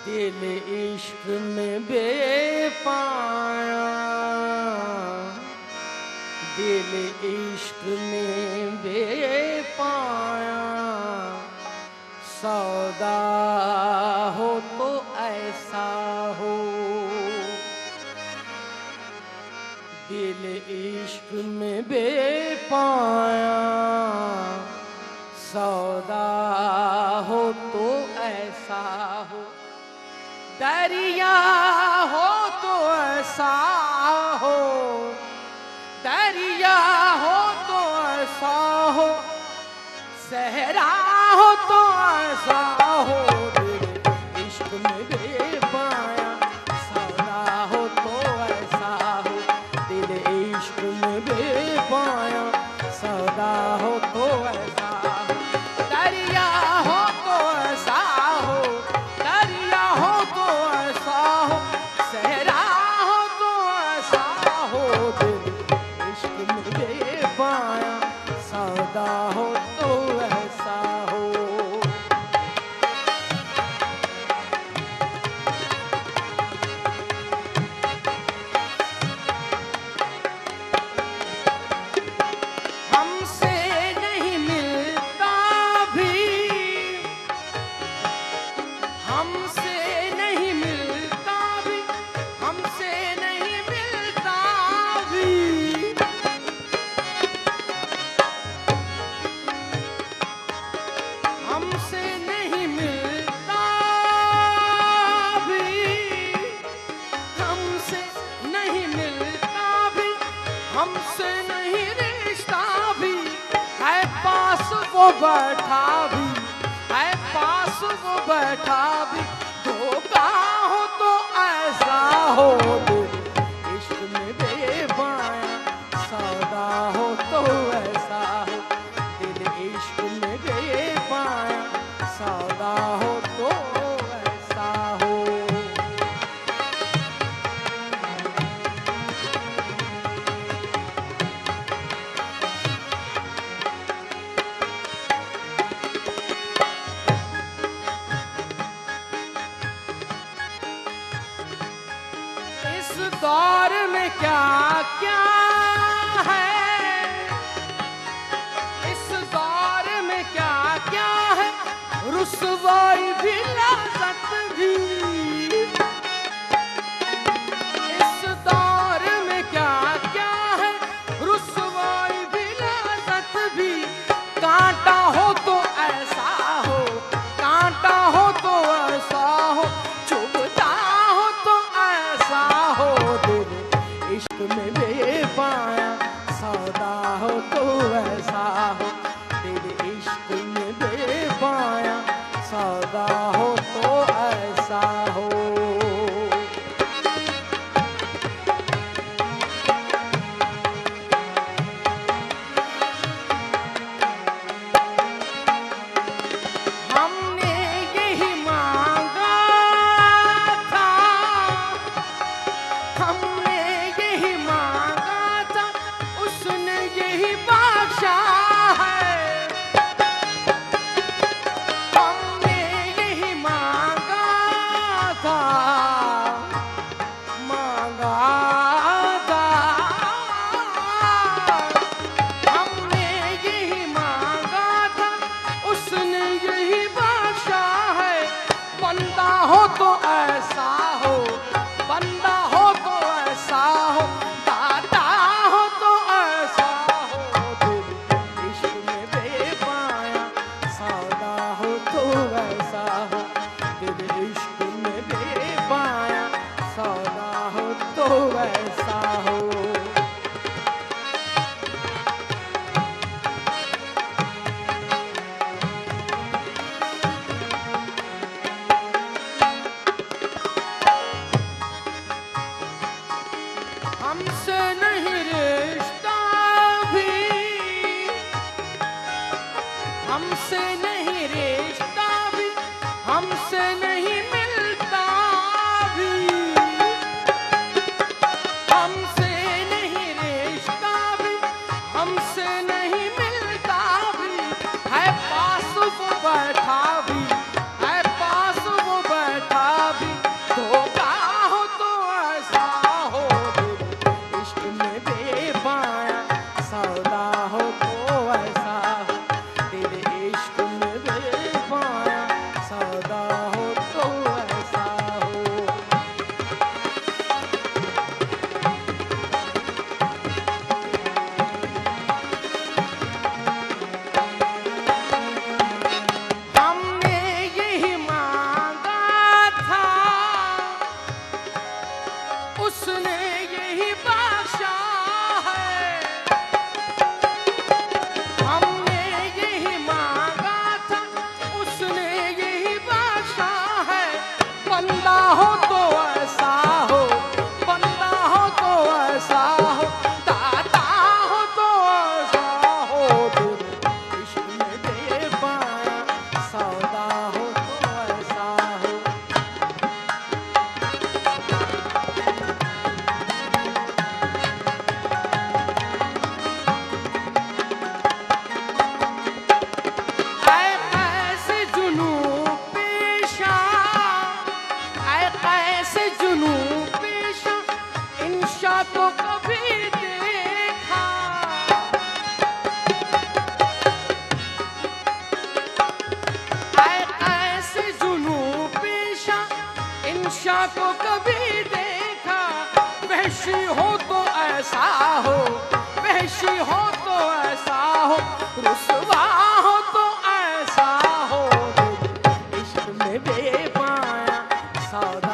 दिल इश्क में बेपाया, दिल इश्क में बेपाया, सौदा हो तो ऐसा हो। दिल इश्क में बेपाया, सौदा हो तो ऐसा हो। दरिया हो तो ऐसा हो, दरिया हो तो ऐसा हो, सहरा हो तो ऐसा हो। दिल इश्क में बेपाया, सौदा हो तो ऐसा हो। दिल इश्क में बेपाया, सौदा हो तो ऐसा हो। दरिया हो तो ऐसा हो, दरिया हो तो ऐसा हो, सहरा हो तो ऐसा हो। दिल इश्क में बेपाया, सौदा हो तो ऐसा हो। हमसे नहीं मिलता भी, हमसे नहीं मिलता भी, हमसे नहीं मिलता भी। हमसे नहीं मिलता भी, हमसे नहीं मिलता भी, हमसे नहीं रिश्ता भी। है पास वो बैठा भी, है पास वो बैठा भी, धोखा हो तो ऐसा हो। दिल इश्क में बेपाया, सौदा हो तो ऐसा हो। दिल इश्क में बेपाया, सौदा हो तो ऐसा हो। इस दौर में क्या क्या है, इस दौर में क्या क्या है, रुसवाई भी लाज़त भी। इस दौर में क्या क्या है, रुसवाई भी लाज़त भी। कांटा हो तो ऐसा हो, कांटा हो तो ऐसा हो, चुभता हो तो ऐसा हो। दिल इश्क में बेपाया, सौदा हो तो ऐसा हो। दिल इश्क में बेपाया, सौदा हो तो ऐसा हो। हमने यही मांगा था, हमने यही मांगा था, उसने यही बख्शा है। हमने यही मांगा था, मांगा था, हमने यही मांगा था, उसने यही बख्शा है। बंदा हो तो ऐसा हो, बंदा हो तो ऐसा हो, दाता हो तो ऐसा हो। दिल इश्क में बेपाया, सौदा हो तो ऐसा हो। दिल इश्क में बेपाया, सौदा हो तो ऐसा हो। को कभी देखा। ऐसे जुनू पेशा इंशा को कभी देखा। वहशी हो तो ऐसा हो, वहशी हो तो ऐसा हो, रुसवा हो तो ऐसा हो, इश्क में बेपाया सौदा